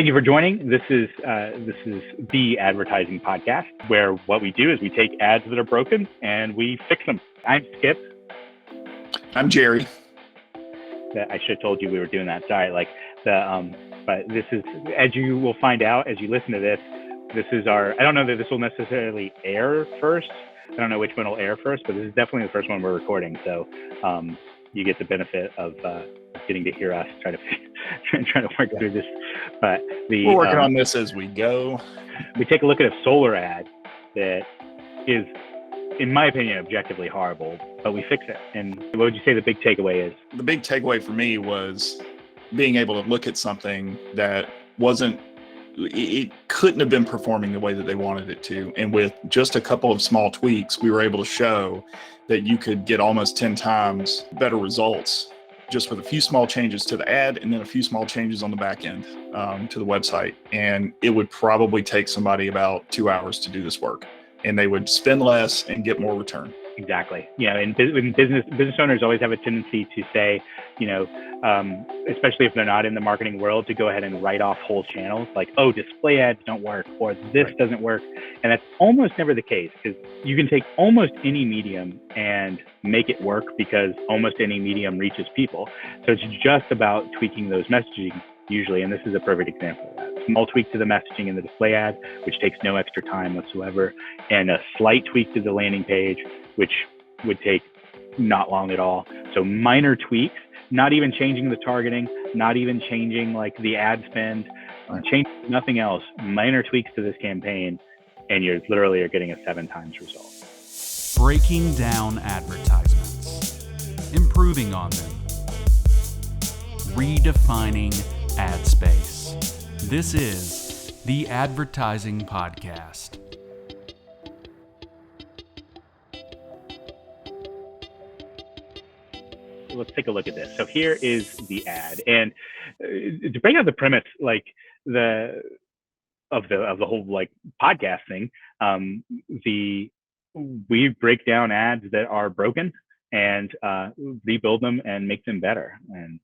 Thank you for joining. This is the advertising podcast, where what we do is we take ads that are broken and we fix them. I'm Skip. I'm Jerry. I should have told you we were doing that. Sorry. But this is, as you will find out as you listen to this, this is our. I don't know that this will necessarily air first. I don't know which one will air first, but this is definitely the first one we're recording. So you get the benefit of getting to hear us try to work through this. But we're working on this as we go. We take a look at a solar ad that is, in my opinion, objectively horrible, but we fix it. And what would you say the big takeaway is? The big takeaway for me was being able to look at something that it couldn't have been performing the way that they wanted it to. And with just a couple of small tweaks, we were able to show that you could get almost 10 times better results just with a few small changes to the ad and then a few small changes on the back end to the website. And it would probably take somebody about 2 hours to do this work, and they would spend less and get more return. Exactly. Yeah. And business owners always have a tendency to say, especially if they're not in the marketing world, to go ahead and write off whole channels like, oh, display ads don't work, or this doesn't work. And that's almost never the case, because you can take almost any medium and make it work, because almost any medium reaches people. So it's just about tweaking those messaging usually. And this is a perfect example of that. Small tweak to the messaging in the display ad, which takes no extra time whatsoever, and a slight tweak to the landing page, which would take not long at all. So minor tweaks, not even changing the targeting, not even changing like the ad spend, change nothing else. Minor tweaks to this campaign, and you're literally getting a 7 times result. Breaking down advertisements, improving on them, redefining ad space. This is the Advertising Podcast. Let's take a look at this. So here is the ad, and to break out the premise, like the whole like podcast thing, we break down ads that are broken and rebuild them and make them better, and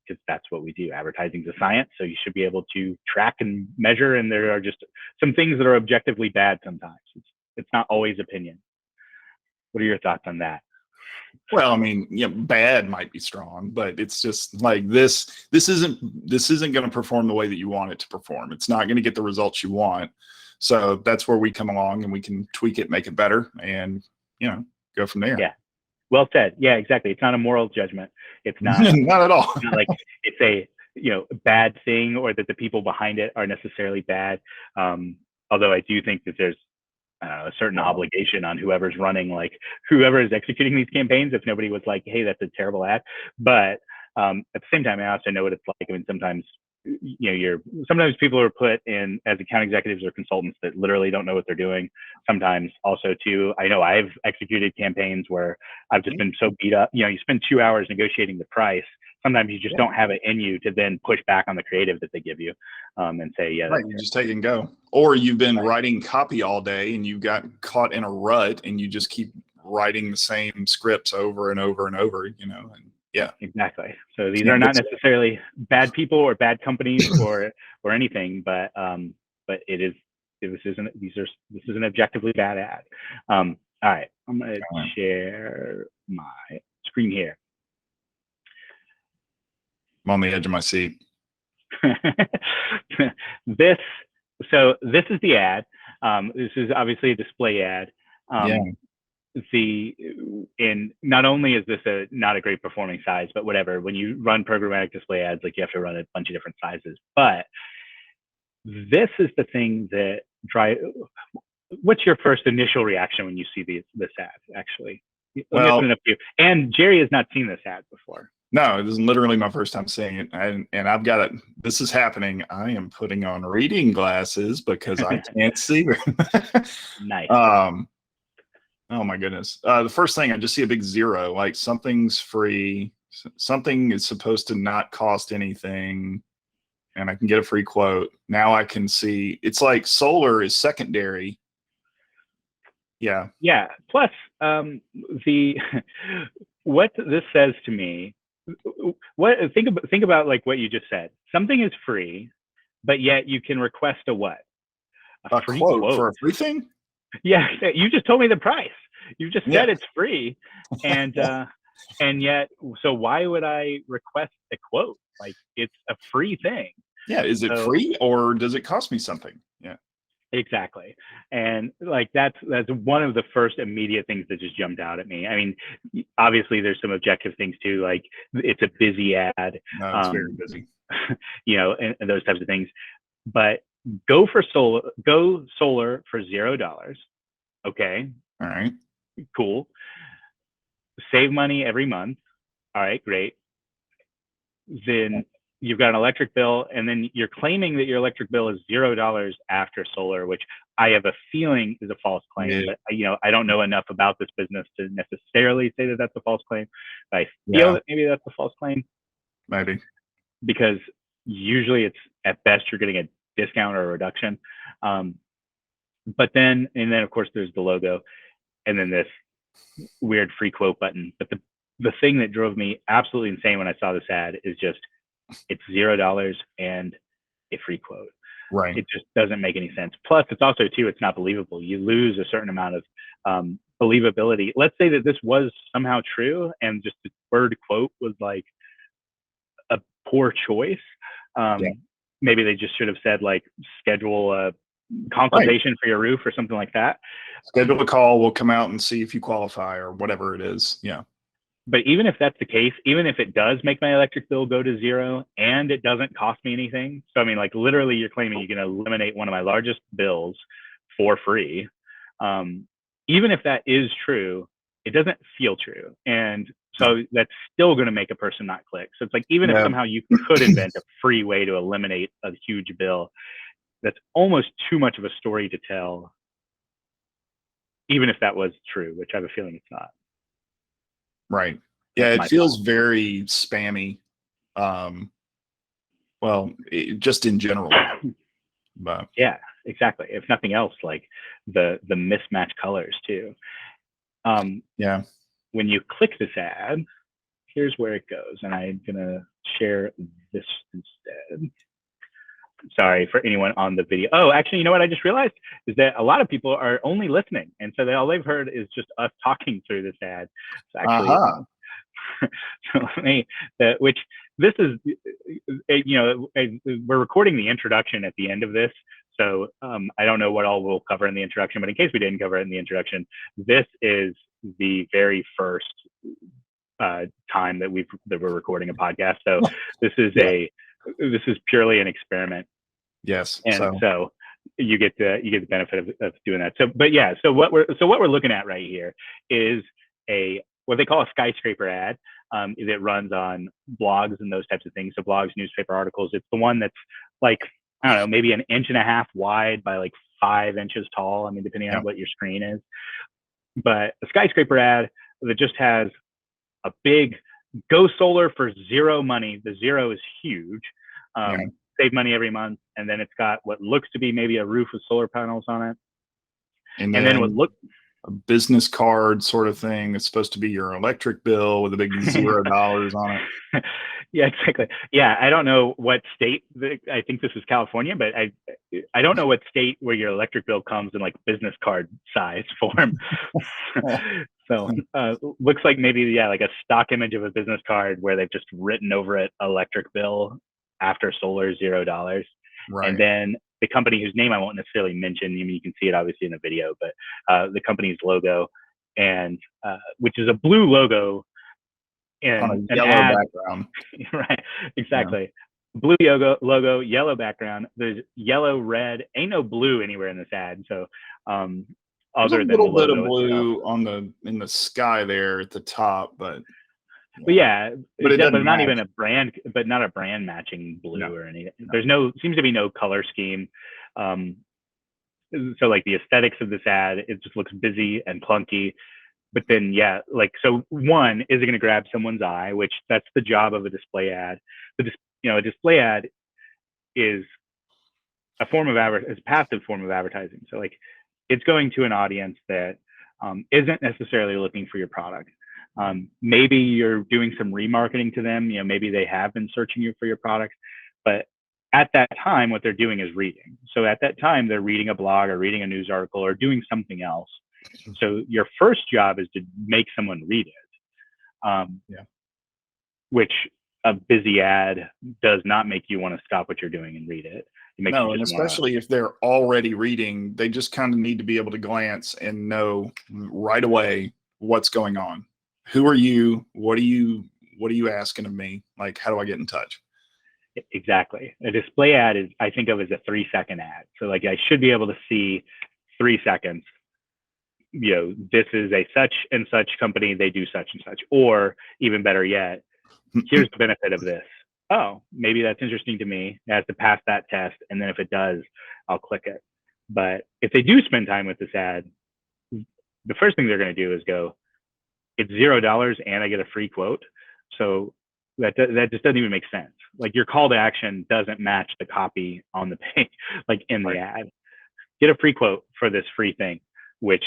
because that's what we do. Advertising is a science, so you should be able to track and measure, and there are just some things that are objectively bad sometimes. It's not always opinion. What are your thoughts on that? Well, I mean, bad might be strong, but it's just like this isn't going to perform the way that you want it to perform. It's not going to get the results you want. So that's where we come along and we can tweak it, make it better, and go from there. Yeah. Well said. Yeah, exactly. It's not a moral judgment. It's not not at all. It's not like it's a bad thing, or that the people behind it are necessarily bad. Although I do think that there's a certain obligation on whoever's running, like whoever is executing these campaigns, if nobody was like, hey, that's a terrible ad. But at the same time, I also know what it's like. I mean, sometimes sometimes people are put in as account executives or consultants that literally don't know what they're doing. Sometimes also too, I know I've executed campaigns where I've just been so beat up. You spend 2 hours negotiating the price. Sometimes you just don't have it in you to then push back on the creative that they give you, and say, yeah, right. You just take and go. Or you've been writing copy all day and you got caught in a rut and you just keep writing the same scripts over and over and over, and yeah, exactly. So these are not necessarily bad people or bad companies or anything, but this is an objectively bad ad. All right, I'm going to share my screen here. I'm on the edge of my seat. This is the ad. This is obviously a display ad. And not only is this not a great performing size, but whatever, when you run programmatic display ads, like you have to run a bunch of different sizes. But this is the thing that what's your first initial reaction when you see this ad, actually? Well, and Jerry has not seen this ad before. No, this is literally my first time seeing it, and I've got it. This is happening. I am putting on reading glasses because I can't see. Nice. Oh my goodness. The first thing, I just see a big 0, like something's free. Something is supposed to not cost anything, and I can get a free quote. Now I can see it's like solar is secondary. Yeah. Yeah. Plus, what this says to me, think about like what you just said. Something is free. but yet you can request a what? A free quote for a free thing? Yeah, you just told me the price. You just said Yeah. it's free, and yet, so why would I request a quote? Like, it's a free thing. Yeah. Is it So free or does it cost me something? Yeah. exactly, and like that's one of the first immediate things that just jumped out at me. I mean, obviously there's some objective things too, like it's a busy ad, No, it's very busy. and those types of things. But go solar for $0. Okay, All right. cool. Save money every month. All right, great. Then you've got an electric bill, and then you're claiming that your electric bill is $0 after solar, which I have a feeling is a false claim. Yeah. But I don't know enough about this business to necessarily say that that's a false claim. But I feel Yeah. that maybe that's a false claim, Maybe. because usually it's at best you're getting a discount or a reduction. But then of course there's the logo, and then this weird free quote button. But the thing that drove me absolutely insane when I saw this ad is just it's $0 and a free quote. Right. It just doesn't make any sense. Plus, it's also too, it's not believable. You lose a certain amount of believability. Let's say that this was somehow true, and just the word quote was like a poor choice. Maybe they just should have said like schedule a consultation for your roof or something like that. Schedule a call. We'll come out and see if you qualify or whatever it is. Yeah. But even if that's the case, even if it does make my electric bill go to $0 and it doesn't cost me anything, so I mean, like literally, you're claiming you're going to eliminate one of my largest bills for free. Even if that is true, it doesn't feel true, and so that's still going to make a person not click. So it's like, even if somehow you could invent a free way to eliminate a huge bill, that's almost too much of a story to tell, even if that was true, which I have a feeling it's not. Right. Yeah, it feels very spammy. Well, just in general. But yeah, exactly. If nothing else, like the mismatched colors too. yeah. When you click this ad, here's where it goes, and I'm gonna share this instead. Sorry for anyone on the video. Oh, actually, you know what I just realized is that a lot of people are only listening, and so all they've heard is just us talking through this ad. So actually, so let me, which this is, we're recording the introduction at the end of this, so I don't know what all we'll cover in the introduction, but in case we didn't cover it in the introduction, this is the very first time that we're recording a podcast. So this is this is purely an experiment. Yes. And so you get the benefit of doing that. So, but yeah, so what we're looking at right here is what they call a skyscraper ad that runs on blogs and those types of things. So blogs, newspaper articles. It's the one that's like, I don't know, maybe 1.5 inches wide by like 5 inches tall. I mean, depending on what your screen is. But a skyscraper ad that just has a big go solar for $0 money. The 0 is huge. Save money every month, and then it's got what looks to be maybe a roof with solar panels on it, and then a business card sort of thing. It's supposed to be your electric bill with a big $0 on it. Yeah, exactly. Yeah, I don't know what state. I think this is California, but I don't know what state where your electric bill comes in like business card size form. So looks like maybe like a stock image of a business card where they've just written over it electric bill after solar $0. Right. And then the company whose name I won't necessarily mention, I mean, you can see it obviously in the video, but the company's logo, and which is a blue logo and on a yellow background. Right, exactly. Blue logo, yellow background. There's yellow, red. Ain't no blue anywhere in this ad. So other than a little bit of blue in the sky there at the top, but but not even a brand, but not a brand matching blue or anything. There's seems to be no color scheme. So like the aesthetics of this ad, it just looks busy and clunky. But then, so one, is it going to grab someone's eye? Which that's the job of a display ad. A display ad is a passive form of advertising. So like, it's going to an audience that isn't necessarily looking for your product. Maybe you're doing some remarketing to them. Maybe they have been searching you for your product, but at that time, what they're doing is reading. So at that time, they're reading a blog or reading a news article or doing something else. So your first job is to make someone read it, which a busy ad does not make you want to stop what you're doing and read it. It makes No, you and just especially if they're already reading, they just kind of need to be able to glance and know right away what's going on. Who are you? What are you asking of me? Like, how do I get in touch? Exactly. A display ad is, I think of as a 3-second ad. So like I should be able to see 3 seconds, this is a such and such company, they do such and such, or even better yet, here's the benefit of this. Oh, maybe that's interesting to me. It has to pass that test. And then if it does, I'll click it. But if they do spend time with this ad, the first thing they're going to do is go, it's $0 and I get a free quote. So that just doesn't even make sense. Like your call to action doesn't match the copy on the page, like in the ad. Get a free quote for this free thing, which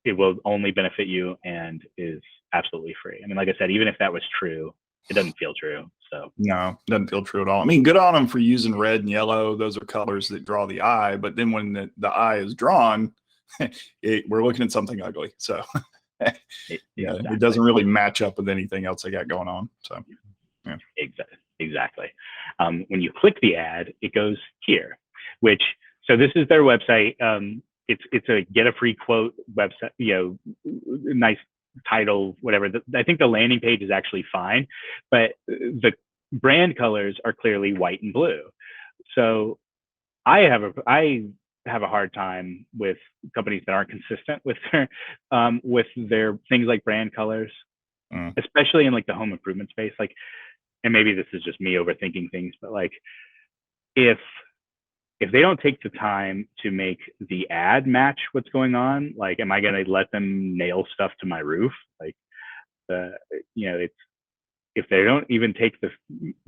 it will only benefit you and is absolutely free. I mean, like I said, even if that was true, it doesn't feel true. So no, it doesn't feel true at all. I mean, good on them for using red and yellow. Those are colors that draw the eye. But then when the eye is drawn, we're looking at something ugly. So it doesn't really match up with anything else they got going on. So yeah, exactly. When you click the ad, it goes here, so this is their website. It's a get a free quote website, nice title, whatever. I think the landing page is actually fine, but the brand colors are clearly white and blue. So I have a hard time with companies that aren't consistent with their things like brand colors, especially in like the home improvement space. Like, and maybe this is just me overthinking things, but like if they don't take the time to make the ad match what's going on, like, am I going to let them nail stuff to my roof? Like, it's, if they don't even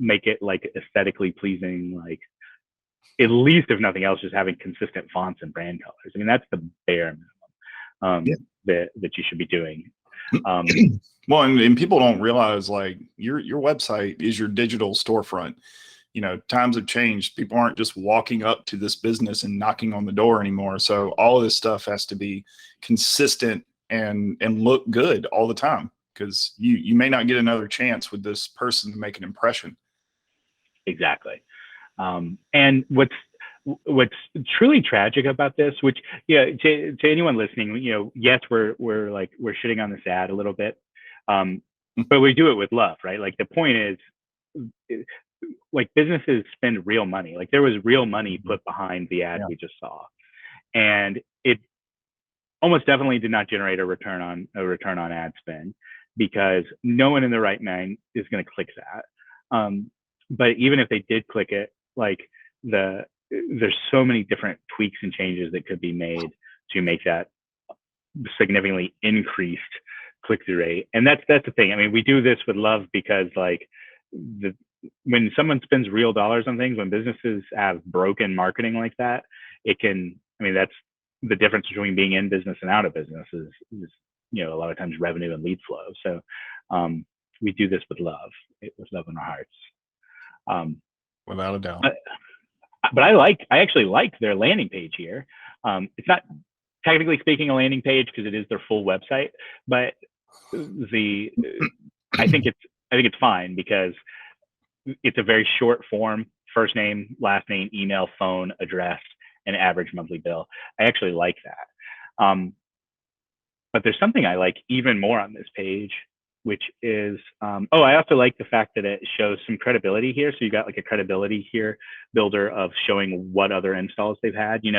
make it like aesthetically pleasing, like at least if nothing else, just having consistent fonts and brand colors. I mean, that's the bare minimum that you should be doing. Well, and people don't realize like your website is your digital storefront. Times have changed. People aren't just walking up to this business and knocking on the door anymore. So all of this stuff has to be consistent and look good all the time, because you may not get another chance with this person to make an impression. Exactly. And what's truly tragic about this, which to anyone listening, yes, we're shitting on this ad a little bit, but we do it with love, right? Like the point is, like businesses spend real money. Like there was real money put behind the ad we just saw, and it almost definitely did not generate a return on ad spend, because no one in their right mind is going to click that. But even if they did click it, like there's so many different tweaks and changes that could be made to make that significantly increased click-through rate. And that's the thing. I mean, we do this with love because like when someone spends real dollars on things, when businesses have broken marketing like that, that's the difference between being in business and out of business is a lot of times revenue and lead flow. So we do this with love in our hearts. Without a doubt. But I actually like their landing page here. It's not technically speaking a landing page because it is their full website, but I think it's fine because it's a very short form: first name, last name, email, phone, address, and average monthly bill. I actually like that. But there's something I like even more on this page, which is, I also like the fact that it shows some credibility here. So you got like a credibility here builder of showing what other installs they've had. You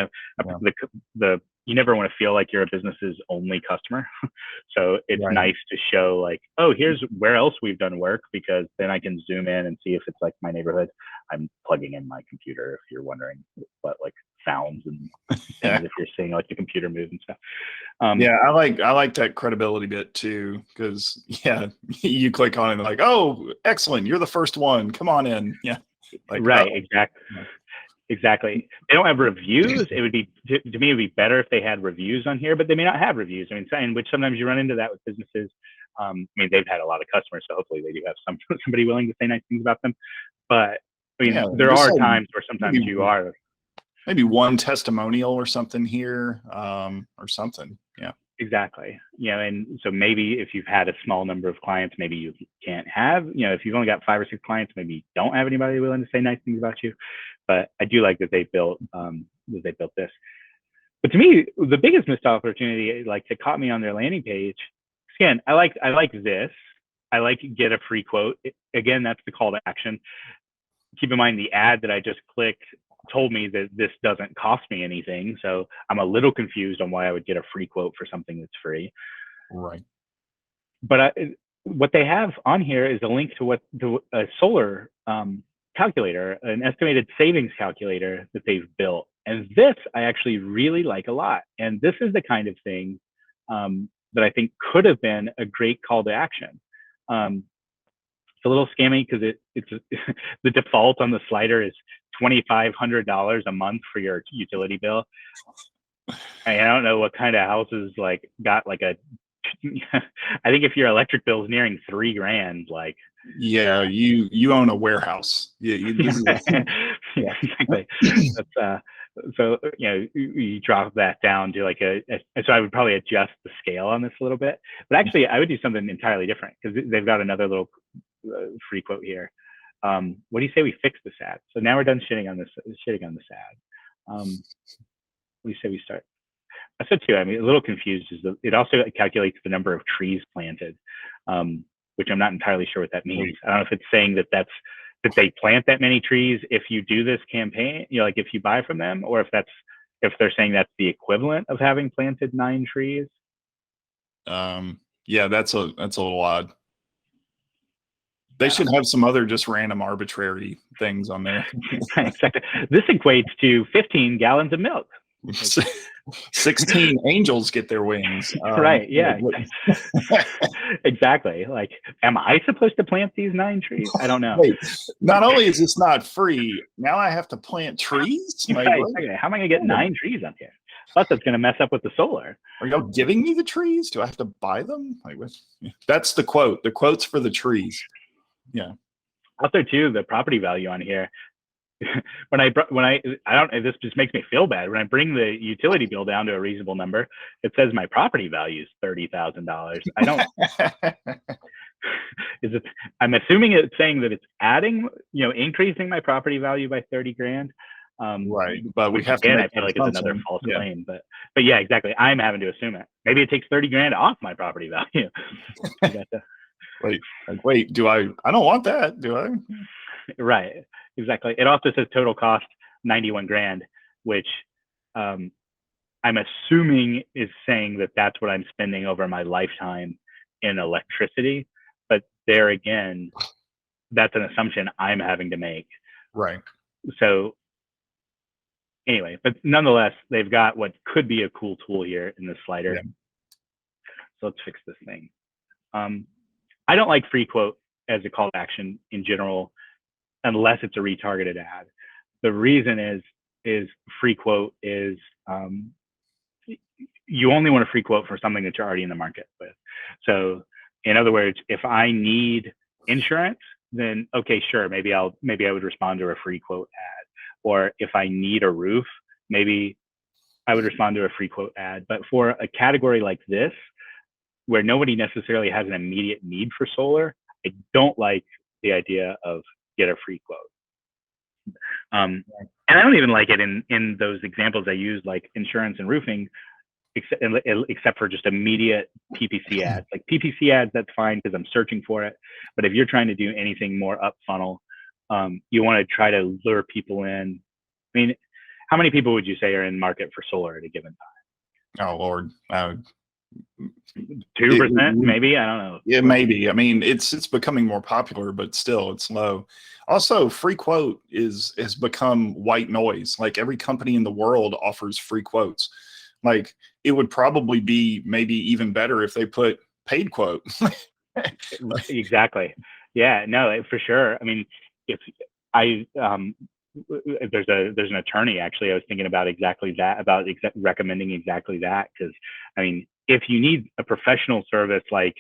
never want to feel like you're a business's only customer. So it's nice to show like, oh, here's where else we've done work, because then I can zoom in and see if it's like my neighborhood. I'm plugging in my computer if you're wondering what like sounds and things if you're seeing like the computer move and stuff. I like that credibility bit too, because you click on it like, oh, excellent, you're the first one, come on in. Exactly. They don't have reviews. It would be, to me, it would be better if they had reviews on here, but they may not have reviews. I mean, which sometimes you run into that with businesses. I mean, they've had a lot of customers, so hopefully they do have somebody willing to say nice things about them. But I mean, Yeah, there just are like times where sometimes maybe you are. maybe one testimonial or something here, or something. Yeah. Exactly. And so maybe if you've had a small number of clients, maybe you can't have, if you've only got 5 or 6 clients, maybe you don't have anybody willing to say nice things about you. But I do like that they built this. But to me, the biggest missed opportunity, like that caught me on their landing page, again, I like this. I like get a free quote. Again, that's the call to action. Keep in mind the ad that I just clicked told me that this doesn't cost me anything. So I'm a little confused on why I would get a free quote for something that's free. Right. But what they have on here is a link to a solar calculator, an estimated savings calculator that they've built. And this I actually really like a lot. And this is the kind of thing that I think could have been a great call to action. It's a little scammy because it's the default on the slider is $2,500 a month for your utility bill. I don't know what kind of houses like got like a. I think if your electric bill is nearing $3,000, like. Yeah, you own a warehouse. Yeah, Yeah, exactly. That's so you drop that down to like so I would probably adjust the scale on this a little bit, but actually I would do something entirely different because they've got another little free quote here. What do you say we fix this ad? So now we're done shitting on this ad. What do you say we start? I said too. I mean, a little confused is it also calculates the number of trees planted, which I'm not entirely sure what that means. I don't know if it's saying that they plant that many trees if you do this campaign, like if you buy from them, or if they're saying that's the equivalent of having planted 9 trees. Yeah, that's a little odd. They should have some other just random arbitrary things on there. Exactly. This equates to 15 gallons of milk. 16 angels get their wings. Right. Yeah. Exactly. Like, am I supposed to plant these 9 trees? I don't know. Wait, not only is this not free, now I have to plant trees? Right, exactly. How am I going to get 9 trees on here? Plus, it's going to mess up with the solar. Are y'all giving me the trees? Do I have to buy them? That's the quote. The quote's for the trees. Yeah. Also, too, the property value on here. This just makes me feel bad. When I bring the utility bill down to a reasonable number, it says my property value is $30,000. I don't. I'm assuming it's saying that it's adding, increasing my property value by $30,000. Right, but we have to. I feel like it's another false claim, but yeah, exactly. I'm having to assume it. Maybe it takes $30,000 off my property value. Wait, do I don't want that, do I? Right, exactly. It also says total cost $91,000, which I'm assuming is saying that that's what I'm spending over my lifetime in electricity. But there again, that's an assumption I'm having to make. Right. So anyway, but nonetheless, they've got what could be a cool tool here in the slider. Yeah. So let's fix this thing. I don't like free quote as a call to action in general, unless it's a retargeted ad. The reason is free quote is you only want a free quote for something that you're already in the market with. So in other words, if I need insurance, then okay, sure, maybe I would respond to a free quote ad. Or if I need a roof, maybe I would respond to a free quote ad. But for a category like this, where nobody necessarily has an immediate need for solar, I don't like the idea of get a free quote. And I don't even like it in those examples I use, like insurance and roofing, except for just immediate PPC ads. Like PPC ads, that's fine because I'm searching for it. But if you're trying to do anything more up funnel, you want to try to lure people in. I mean, how many people would you say are in market for solar at a given time? Oh, Lord. 2%, maybe? I don't know. Yeah, maybe. I mean, it's becoming more popular, but still it's low. Also, free quote has become white noise. Like every company in the world offers free quotes. Like it would probably be maybe even better if they put paid quote. Exactly. Yeah, no, for sure. I mean, if there's an attorney actually I was thinking about exactly that, about recommending exactly that, because I mean, if you need a professional service like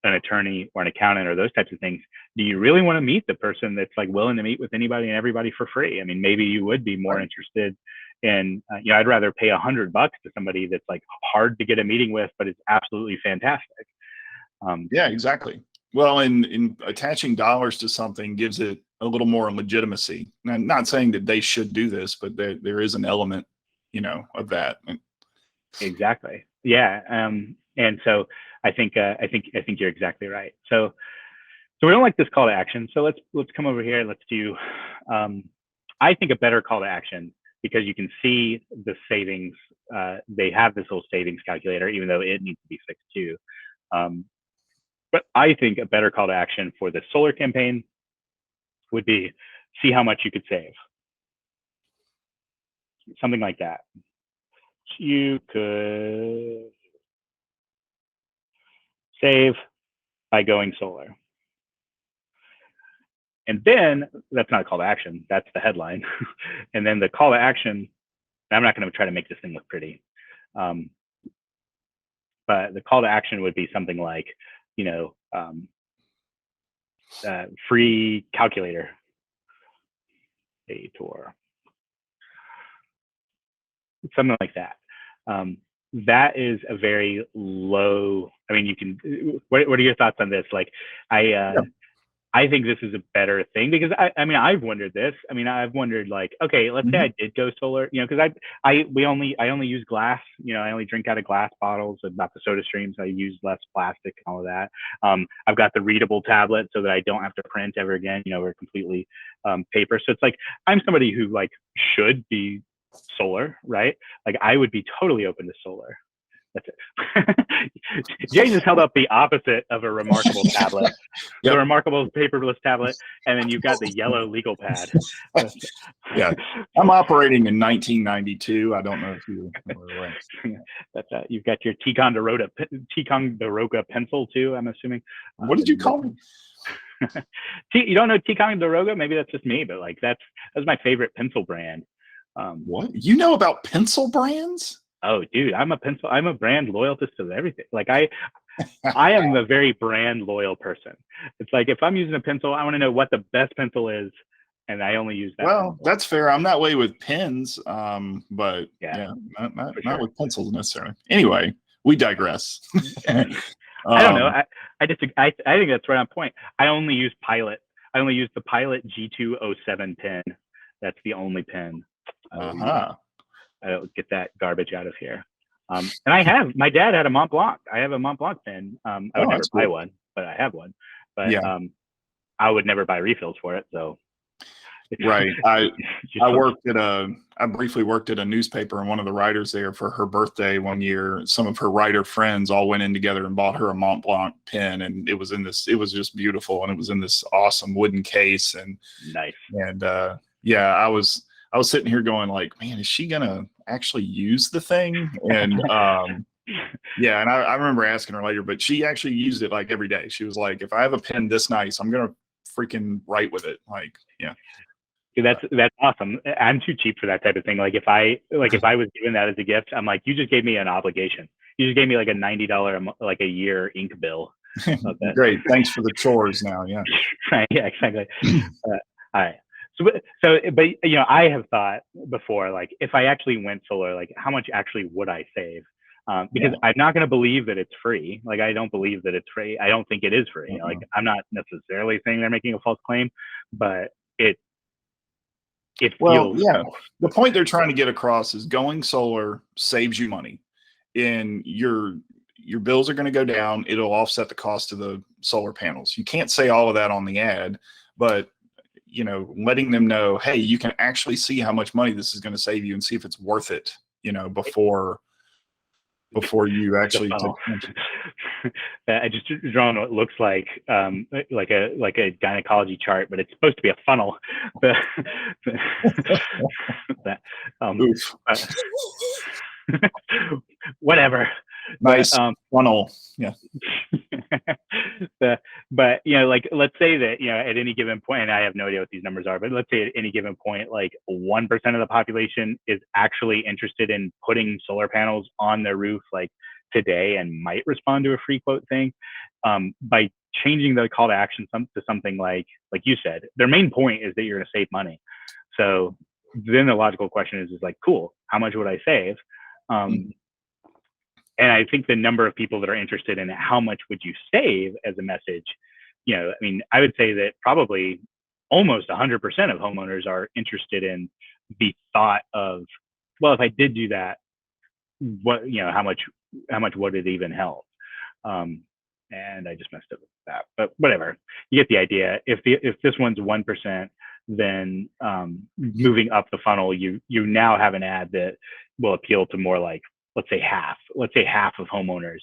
an attorney or an accountant or those types of things, do you really want to meet the person that's like willing to meet with anybody and everybody for free? I mean, maybe you would be more interested in, I'd rather pay $100 to somebody that's like hard to get a meeting with, but it's absolutely fantastic. Yeah, exactly. Well, in attaching dollars to something gives it a little more legitimacy. And I'm not saying that they should do this, but there is an element, of that. Exactly. Yeah. And so I think you're exactly right. So we don't like this call to action. So let's come over here. Let's do, I think a better call to action, because you can see the savings. They have this little savings calculator, even though it needs to be fixed too. But I think a better call to action for the solar campaign would be see how much you could save. Something like that. You could save by going solar. And then that's not a call to action. That's the headline. And then the call to action, I'm not going to try to make this thing look pretty. But the call to action would be something like, free calculator. Or something like that. That is a very low. I mean, you can. What are your thoughts on this? Like, I think this is a better thing, because I mean, I've wondered this. I mean, I've wondered, like, okay, let's say I did go solar, because I only use glass. I only drink out of glass bottles, about the soda streams. I use less plastic and all of that. I've got the readable tablet so that I don't have to print ever again. We're completely paper. So it's like, I'm somebody who like should be solar, right? Like, I would be totally open to solar. That's it. Jay just held up the opposite of a remarkable tablet. Yep. The remarkable paperless tablet, and then you've got the yellow legal pad. Yeah, I'm operating in 1992. I don't know if you were aware. That's you've got your Ticonderoga pencil too, I'm assuming. What did you call it? You don't know Ticonderoga? Maybe that's just me, but like that's my favorite pencil brand. What? You know about pencil brands? Oh, dude, I'm a brand loyalist to everything. Like I am a very brand loyal person. It's like, if I'm using a pencil, I want to know what the best pencil is, and I only use that. Well, pencil. That's fair. I'm that way with pens, but not with pencils necessarily. Anyway, we digress. I don't know. I think that's right on point. I only use Pilot. I only use the Pilot G207 pen. That's the only pen. I don't get that garbage out of here. And my dad had a Mont Blanc. I have a Mont Blanc pen. I would never buy one, but I have one. But I would never buy refills for it. So right. I briefly worked at a newspaper, and one of the writers there, for her birthday one year, some of her writer friends all went in together and bought her a Mont Blanc pen, and it was just beautiful, and it was in this awesome wooden case, and nice. And I was sitting here going like, man, is she gonna actually use the thing? And and I remember asking her later, but she actually used it like every day. She was like, if I have a pen this nice, I'm gonna freaking write with it. Like, yeah. Dude, that's awesome. I'm too cheap for that type of thing. Like, if I was given that as a gift, I'm like, you just gave me an obligation. You just gave me like a $90 like a year ink bill. Great, thanks for the chores now. Yeah. Right. Yeah. Exactly. All right. So, but I have thought before, like, if I actually went solar, like, how much actually would I save? Because I'm not going to believe that it's free. Like, I don't believe that it's free. I don't think it is free. Like, I'm not necessarily saying they're making a false claim, but it feels. Yeah. The point they're trying to get across is going solar saves you money, and your bills are going to go down. It'll offset the cost of the solar panels. You can't say all of that on the ad, but letting them know, hey, you can actually see how much money this is going to save you, and see if it's worth it, before you actually I just drawn what looks like a gynecology chart, but it's supposed to be a funnel. Whatever. Nice funnel. Yeah. But like, let's say that at any given point, and I have no idea what these numbers are, but let's say at any given point, like 1% of the population is actually interested in putting solar panels on their roof, like today and might respond to a free quote thing, by changing the call to action to something like you said, their main point is that you're going to save money. So then the logical question is like, cool, how much would I save? And I think the number of people that are interested in how much would you save as a message, I mean, I would say that probably almost 100% of homeowners are interested in the thought of, well, if I did do that, what, how much would it even help? And I just messed up with that, but whatever. You get the idea. If this one's 1%, then moving up the funnel, you now have an ad that will appeal to more like, let's say half of homeowners,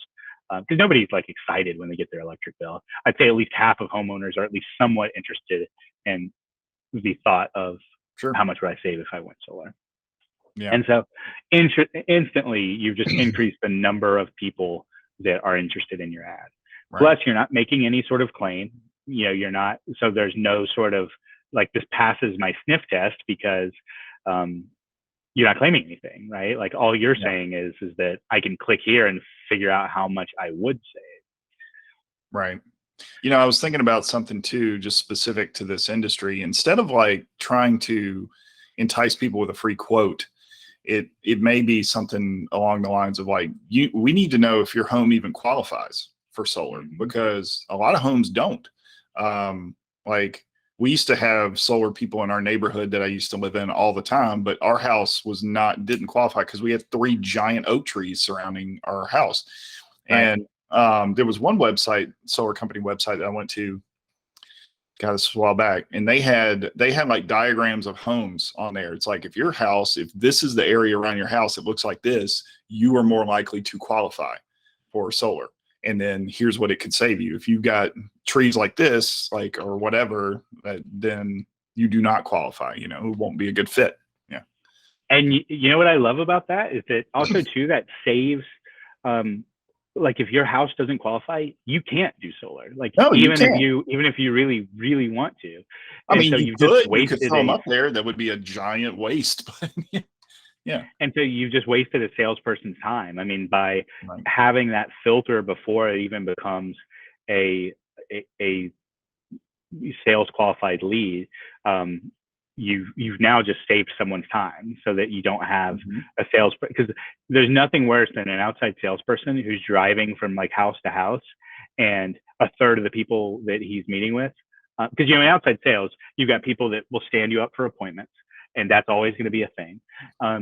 because nobody's like excited when they get their electric bill. I'd say at least half of homeowners are at least somewhat interested in the thought of how much would I save if I went solar. Yeah. And so instantly you've just increased the number of people that are interested in your ad. Right. Plus you're not making any sort of claim, you're not, so there's no sort of like, this passes my sniff test because you're not claiming anything, right? Like all you're saying is that I can click here and figure out how much I would save. Right. I was thinking about something too, just specific to this industry. Instead of like trying to entice people with a free quote, it may be something along the lines of like, we need to know if your home even qualifies for solar, because a lot of homes don't. Like we used to have solar people in our neighborhood that I used to live in all the time, but our house didn't qualify because we had 3 giant oak trees surrounding our house. Right. And there was one solar company website that I went to, this was a while back, and they had like diagrams of homes on there. It's like, if this is the area around your house, it looks like this, you are more likely to qualify for solar. And then here's what it could save you. If you've got trees like this, or whatever, then you do not qualify, it won't be a good fit. Yeah. And you know what I love about that is that also too, that saves, like if your house doesn't qualify, you can't do solar. Like even if you really, really want to. I mean, so you could throw them up there. That would be a giant waste, but yeah. And so you've just wasted a salesperson's time. I mean, by having that filter before it even becomes a sales qualified lead, you've now just saved someone's time so that you don't have a because there's nothing worse than an outside salesperson who's driving from like house to house, and a third of the people that he's meeting with, because in outside sales, you've got people that will stand you up for appointments. And that's always going to be a thing.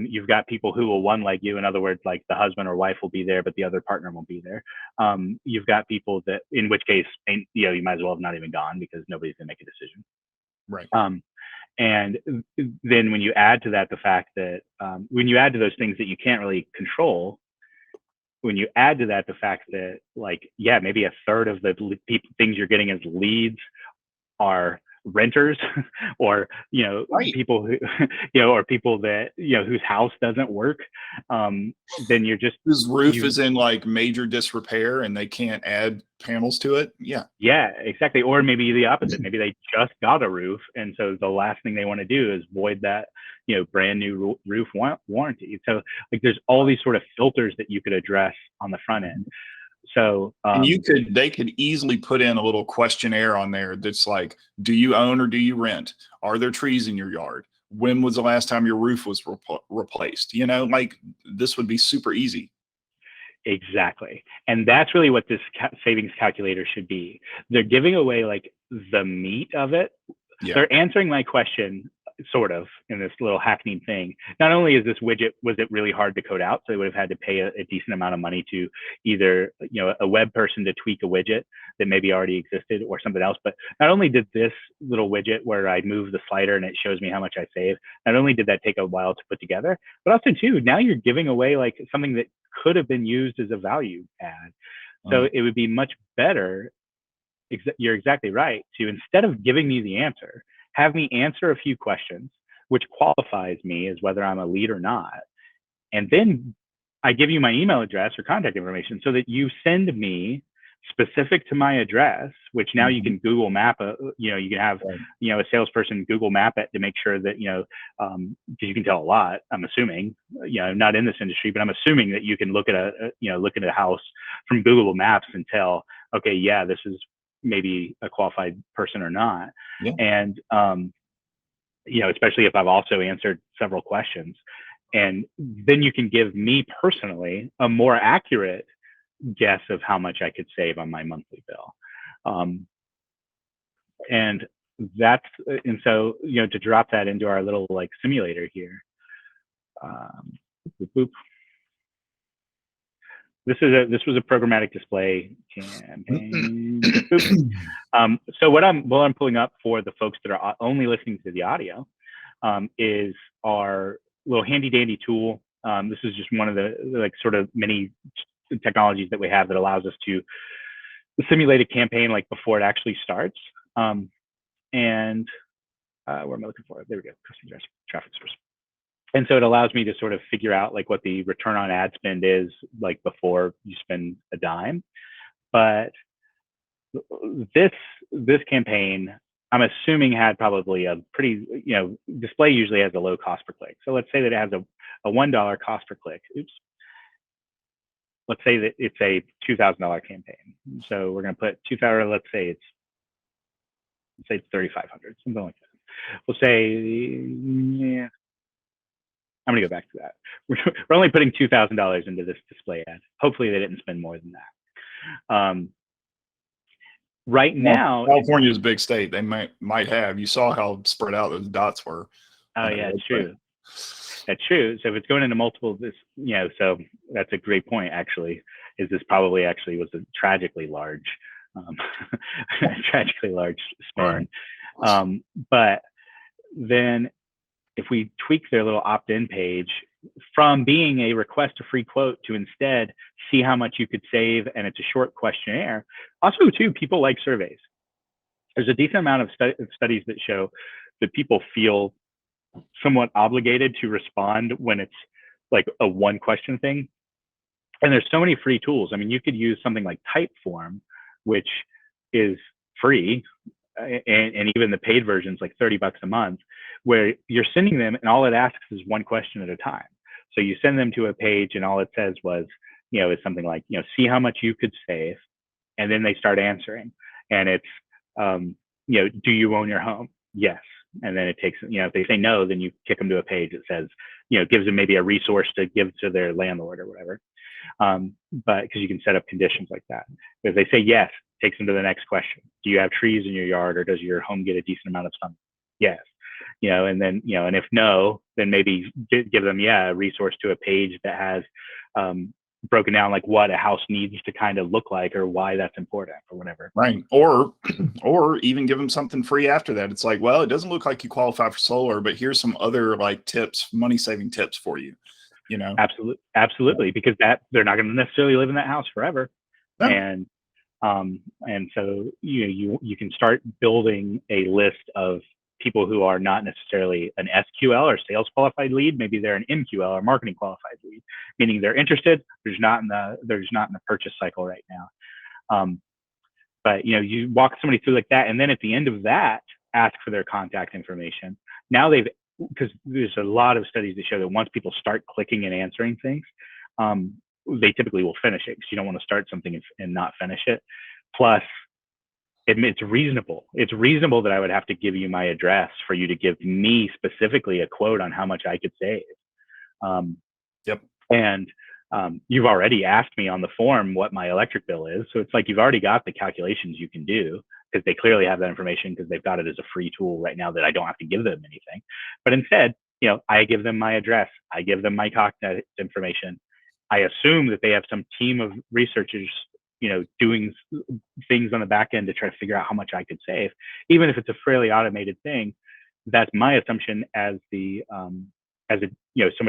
You've got people who will one-leg you. In other words, like the husband or wife will be there, but the other partner won't be there. You've got people that, in which case, you might as well have not even gone because nobody's going to make a decision. Right. And then when you add to that the fact that when you add to those things that you can't really control, when you add to that the fact that maybe a third of the things you're getting as leads are renters or people who or people that whose house doesn't work, then you're just, whose roof is in like major disrepair and they can't add panels to it. Yeah, exactly. Or maybe the opposite. Maybe they just got a roof, and so the last thing they want to do is void that brand new roof warranty. So like there's all these sort of filters that you could address on the front end. So and they could easily put in a little questionnaire on there that's like, do you own or do you rent? Are there trees in your yard? When was the last time your roof was replaced? Like this would be super easy. Exactly. And that's really what this savings calculator should be. They're giving away like the meat of it. Yeah. They're answering my question sort of in this little hackneyed thing. Not only is this widget, was it really hard to code out, so they would have had to pay a decent amount of money to either a web person to tweak a widget that maybe already existed or something else, but not only did this little widget where I move the slider and it shows me how much I save, not only did that take a while to put together, but also too, now you're giving away like something that could have been used as a value add. So it would be much better, you're exactly right, to instead of giving me the answer, have me answer a few questions, which qualifies me as whether I'm a lead or not. And then I give you my email address or contact information so that you send me specific to my address, which now you can Google Map, you can have, a salesperson Google Map it to make sure that, because you can tell a lot, I'm assuming, not in this industry, but I'm assuming that you can look at a house from Google Maps and tell, okay, yeah, this is maybe a qualified person or not. Yeah. And, especially if I've also answered several questions. And then you can give me personally a more accurate guess of how much I could save on my monthly bill. And so, to drop that into our little like simulator here. Boop, boop. This was a programmatic display campaign. So what I'm pulling up for the folks that are only listening to the audio is our little handy dandy tool. This is just one of the like sort of many technologies that we have that allows us to simulate a campaign like before it actually starts. And where am I looking for? There we go. Customer traffic source. And so it allows me to sort of figure out like what the return on ad spend is like before you spend a dime. But this campaign, I'm assuming, had probably a pretty, display usually has a low cost per click. So let's say that it has a $1 cost per click. Oops. Let's say that it's a $2,000 campaign. So we're going to put 2,000. Let's say it's 3,500, something like that. We'll say, yeah. I'm going to go back to that. We're only putting $2,000 into this display ad. Hopefully they didn't spend more than that. Right now, California is a big state. They might have. You saw how spread out those dots were. Oh yeah, it's true. That's true. So if it's going into multiple, so that's a great point. Actually, is this probably actually was a tragically large spend. Right. But then if we tweak their little opt-in page from being a request a free quote to instead see how much you could save, and it's a short questionnaire. Also, too, people like surveys. There's a decent amount of studies that show that people feel somewhat obligated to respond when it's like a one question thing. And there's so many free tools. I mean, you could use something like Typeform, which is free, and even the paid version's like $30 a month, where you're sending them and all it asks is one question at a time. So you send them to a page and all it says was, is something like, see how much you could save. And then they start answering. And it's, do you own your home? Yes. And then it takes, if they say no, then you kick them to a page that says, gives them maybe a resource to give to their landlord or whatever. But because you can set up conditions like that. If they say yes, takes them to the next question. Do you have trees in your yard, or does your home get a decent amount of sun? Yes. And then, and if no, then maybe give them, a resource to a page that has broken down like what a house needs to kind of look like, or why that's important, or whatever. Right. Or even give them something free after that. It's like, well, it doesn't look like you qualify for solar, but here's some other like tips, money saving tips for you. Absolutely, because they're not going to necessarily live in that house forever. No. And so you can start building a list of people who are not necessarily an SQL or sales qualified lead. Maybe they're an MQL or marketing qualified lead, meaning they're interested. They're just not in the purchase cycle right now. But you walk somebody through like that, and then at the end of that, ask for their contact information. Now because there's a lot of studies that show that once people start clicking and answering things, they typically will finish it, because you don't want to start something and not finish it. Plus, it's reasonable. It's reasonable that I would have to give you my address for you to give me specifically a quote on how much I could save. Yep. And you've already asked me on the form what my electric bill is. So it's like you've already got the calculations you can do, because they clearly have that information, because they've got it as a free tool right now that I don't have to give them anything. But instead, I give them my address. I give them my contact information. I assume that they have some team of researchers, doing things on the back end to try to figure out how much I could save, even if it's a fairly automated thing. That's my assumption as somebody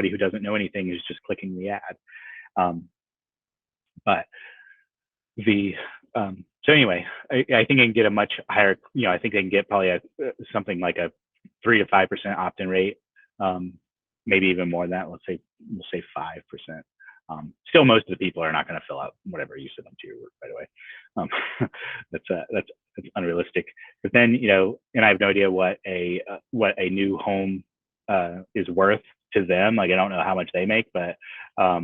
who doesn't know anything is just clicking the ad. But so anyway, I think I can get a much higher, I think they can get probably something like a 3 to 5% opt-in rate, maybe even more than that. We'll say 5%. Still, most of the people are not going to fill out whatever you send them to, by the way. That's unrealistic. But then, and I have no idea what a new home is worth to them. Like, I don't know how much they make, but I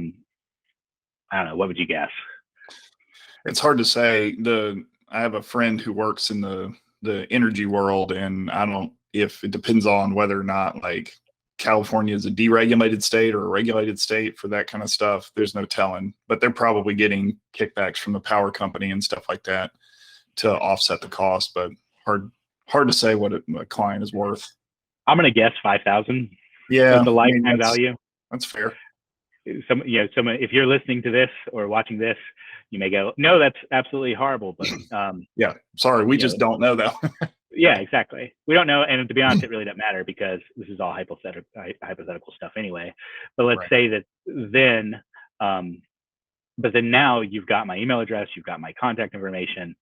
don't know. What would you guess? It's hard to say. I have a friend who works in the energy world, and I don't, if it depends on whether or not like California is a deregulated state or a regulated state for that kind of stuff. There's no telling, but they're probably getting kickbacks from the power company and stuff like that to offset the cost, but hard to say what a client is worth. I'm going to guess 5,000. Yeah. The lifetime value. That's fair. If you're listening to this or watching this, you may go, no, that's absolutely horrible. But yeah, sorry, we just don't know that. Yeah, exactly. We don't know, and to be honest, it really doesn't matter because this is all hypothetical stuff anyway. But let's say that then, but then now you've got my email address, you've got my contact information.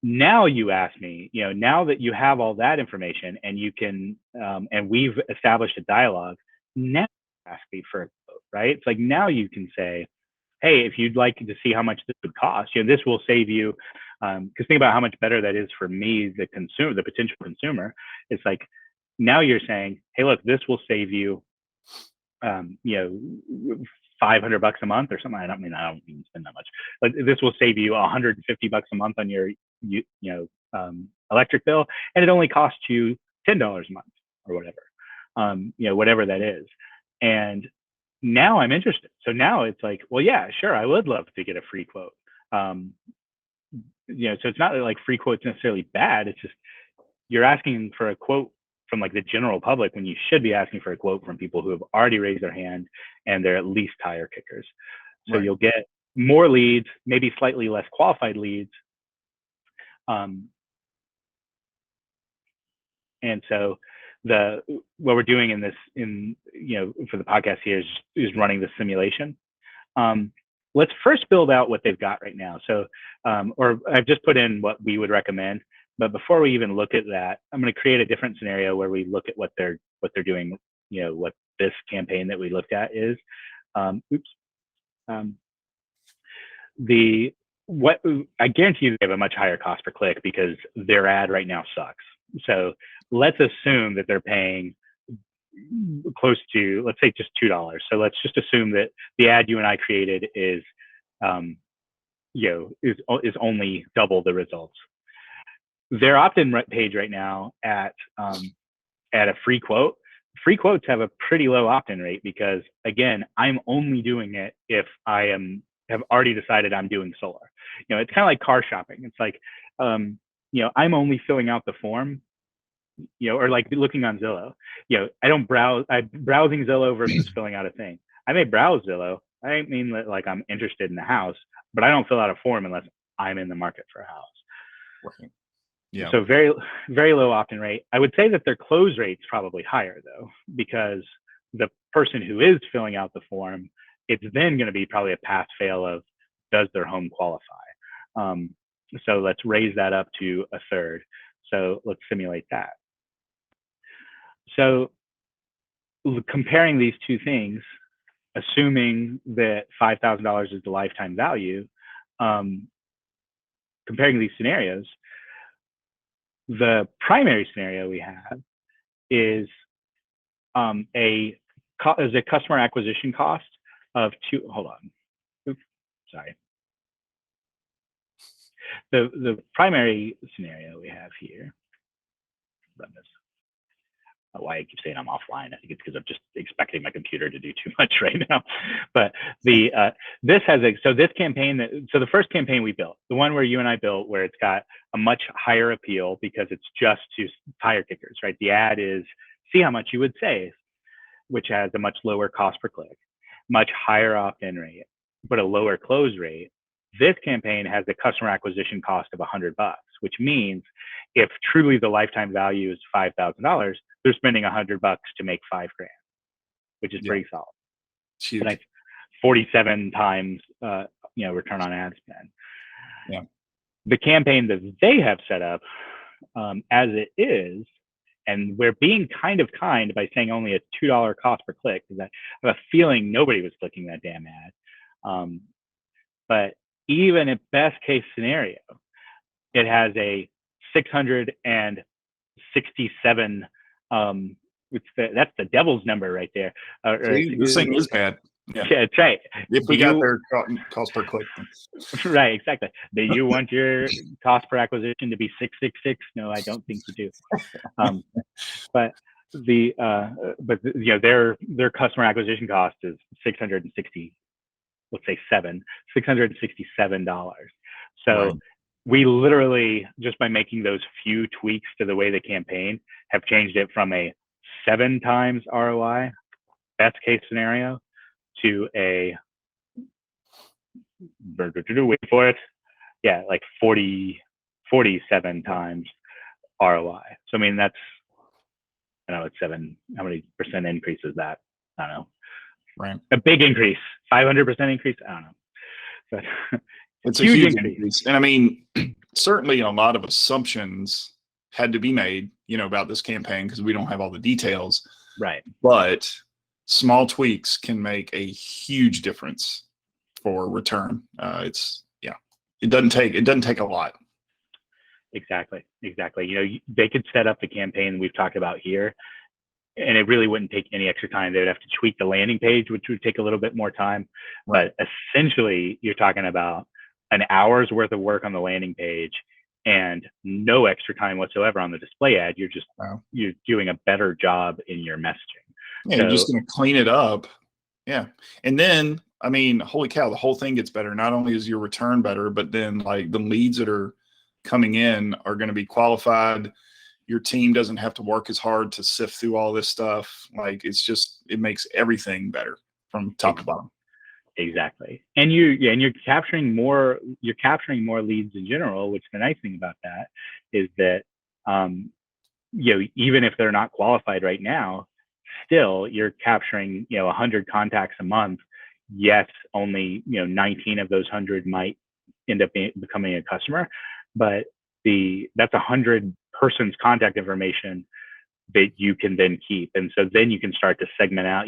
Now you ask me, now that you have all that information and you can, and we've established a dialogue, now ask me for a quote, right? It's like now you can say, hey, if you'd like to see how much this would cost, this will save you. Because think about how much better that is for me, the consumer, the potential consumer. It's like now you're saying, hey, look, this will save you, $500 a month or something. I don't even spend that much, but this will save you $150 a month on your, electric bill, and it only costs you $10 a month or whatever, whatever that is. And now I'm interested. So now it's like, well, yeah, sure, I would love to get a free quote. So it's not like free quote's necessarily bad. It's just you're asking for a quote from like the general public when you should be asking for a quote from people who have already raised their hand and they're at least tire kickers. So you'll get more leads, maybe slightly less qualified leads. And so what we're doing for the podcast here is running the simulation. Let's first build out what they've got right now. So, or I've just put in what we would recommend, but before we even look at that, I'm going to create a different scenario where we look at what they're doing, what this campaign that we looked at is. I guarantee you they have a much higher cost per click because their ad right now sucks. So let's assume that they're paying close to, let's say, just $2. So let's just assume that the ad you and I created is only double the results. Their opt-in page right now at a free quote. Free quotes have a pretty low opt-in rate because, again, I'm only doing it if I have already decided I'm doing solar. It's kind of like car shopping. It's like, I'm only filling out the form, or like looking on Zillow. I'm browsing Zillow versus filling out a thing. I may browse Zillow. I mean that like I'm interested in the house, but I don't fill out a form unless I'm in the market for a house. Right. Yeah. So very, very low opt-in rate. I would say that their close rate's probably higher though, because the person who is filling out the form, it's then going to be probably a pass fail of does their home qualify. So let's raise that up to a third. So let's simulate that. So comparing these two things, assuming that $5,000 is the lifetime value, comparing these scenarios, the primary scenario we have is a customer acquisition cost of The primary scenario we have here, why I keep saying I'm offline. I think it's because I'm just expecting my computer to do too much right now. But this campaign, so the first campaign we built, the one where you and I built, where it's got a much higher appeal because it's just to tire kickers, right? The ad is see how much you would save, which has a much lower cost per click, much higher opt-in rate, but a lower close rate. This campaign has a customer acquisition cost of $100, which means if truly the lifetime value is $5,000, they're spending $100 to make $5,000, which is pretty solid. It's huge. That's 47 times, return on ad spend. Yeah. The campaign that they have set up, as it is And we're being kind by saying only a $2 cost per click, because I have a feeling nobody was clicking that damn ad. But even at best case scenario, it has a 667. That's the devil's number right there. See, this thing is bad. Yeah, that's right. If we got their cost per click. Right, exactly. Do you want your cost per acquisition to be 666? No, I don't think you do. But their customer acquisition cost is $667. So Right. we literally, just by making those few tweaks to the way the campaign, have changed it from a 7 times ROI, best case scenario, to a, wait for it, yeah, like 47 times ROI. So I mean, that's, I know it's 7, how many percent increase is that? I don't know. Right. A big increase, 500% increase. I don't know. But it's a huge increase. And I mean, certainly a lot of assumptions had to be made, about this campaign, because we don't have all the details. Right. But small tweaks can make a huge difference for return. It doesn't take a lot. Exactly. They could set up the campaign we've talked about here, and it really wouldn't take any extra time. They would have to tweak the landing page, which would take a little bit more time. Right. But essentially, you're talking about an hour's worth of work on the landing page and no extra time whatsoever on the display ad. You're doing a better job in your messaging. Yeah, you're just going to clean it up. Yeah. And then, I mean, holy cow, the whole thing gets better. Not only is your return better, but then like the leads that are coming in are going to be qualified. Your team doesn't have to work as hard to sift through all this stuff. Like it makes everything better from top to bottom. Exactly. And you're capturing more leads in general, which the nice thing about that is that, even if they're not qualified right now, still you're capturing, 100 contacts a month. Yes, only, 19 of those 100 might end up becoming a customer, but that's 100 person's contact information that you can then keep. And so then you can start to segment out,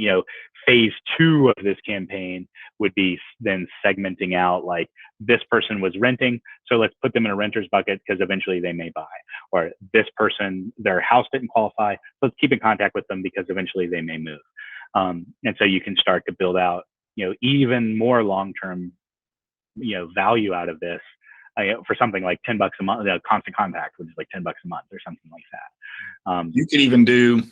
phase 2 of this campaign would be then segmenting out, like, this person was renting, so let's put them in a renter's bucket because eventually they may buy. Or this person, their house didn't qualify, so let's keep in contact with them because eventually they may move. And so you can start to build out, even more long-term, value out of this. For something like $10 a month, constant contact, which is like $10 a month or something like that. You could even do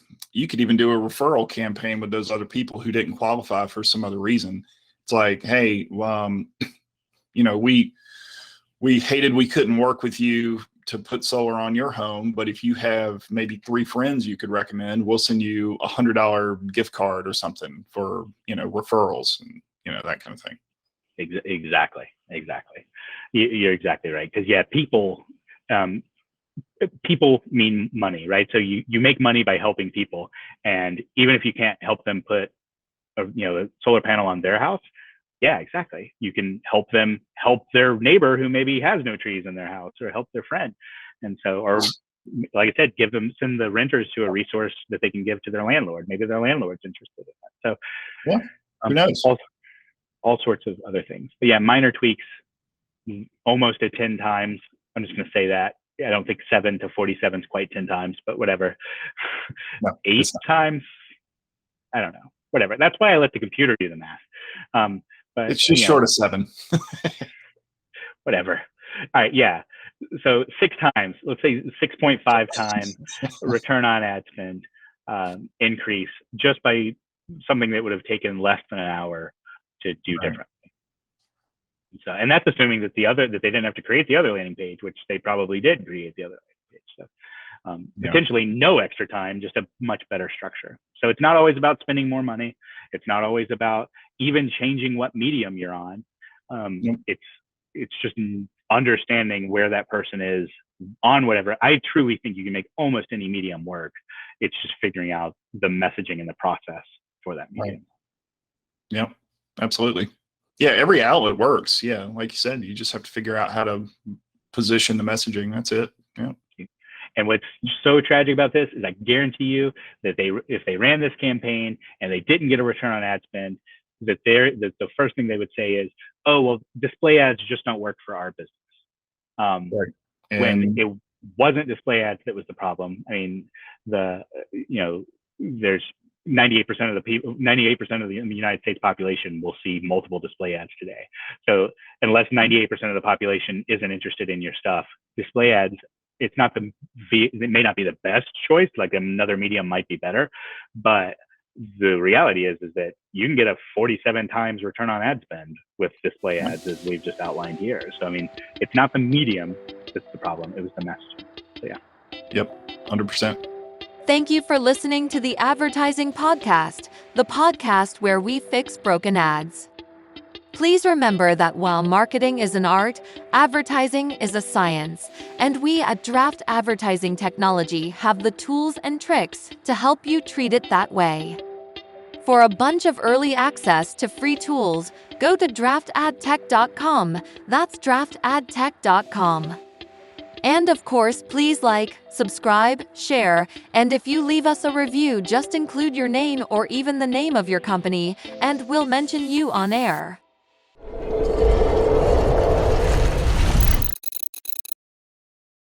a referral campaign with those other people who didn't qualify for some other reason. It's like, hey, we hated we couldn't work with you to put solar on your home, but if you have maybe 3 friends you could recommend, we'll send you a $100 gift card or something for referrals and that kind of thing. Exactly. You're exactly right. Because people mean money, right? So you make money by helping people, and even if you can't help them put a solar panel on their house, yeah, exactly, you can help them help their neighbor who maybe has no trees in their house, or help their friend. And so, or like I said, send the renters to a resource that they can give to their landlord. Maybe their landlord's interested in that. So yeah, who knows? All sorts of other things. But yeah, minor tweaks, almost at 10 times. I'm just going to say that. I don't think 7 to 47 is quite 10 times, but whatever. No, 8 times, I don't know. Whatever. That's why I let the computer do the math. But it's just short of 7. Whatever. All right. Yeah. So 6 times, let's say 6.5 times return on ad spend increase, just by something that would have taken less than an hour to do differently. So, and that's assuming that that they didn't have to create the other landing page, which they probably did create the other landing page. So potentially no extra time, just a much better structure. So it's not always about spending more money. It's not always about even changing what medium you're on. It's just understanding where that person is on whatever. I truly think you can make almost any medium work. It's just figuring out the messaging and the process for that medium. Right. Yep. Absolutely. Yeah, every outlet works. Yeah, like you said, you just have to figure out how to position the messaging. That's it. Yeah. And what's so tragic about this is I guarantee you that if they ran this campaign and they didn't get a return on ad spend, that the first thing they would say is, oh, well, display ads just don't work for our business. Right. When it wasn't display ads that was the problem. I mean, there's 98% of the people, 98% of the United States population will see multiple display ads today. So unless 98% of the population isn't interested in your stuff, display ads, it may not be the best choice. Like another medium might be better, but the reality is that you can get a 47 times return on ad spend with display ads, as we've just outlined here. So I mean, it's not the medium that's the problem; it was the message. So yeah. Yep, 100%. Thank you for listening to the Advertising Podcast, the podcast where we fix broken ads. Please remember that while marketing is an art, advertising is a science, and we at Draft Advertising Technology have the tools and tricks to help you treat it that way. For a bunch of early access to free tools, go to draftadtech.com. That's draftadtech.com. And of course, please like, subscribe, share, and if you leave us a review, just include your name or even the name of your company, and we'll mention you on air.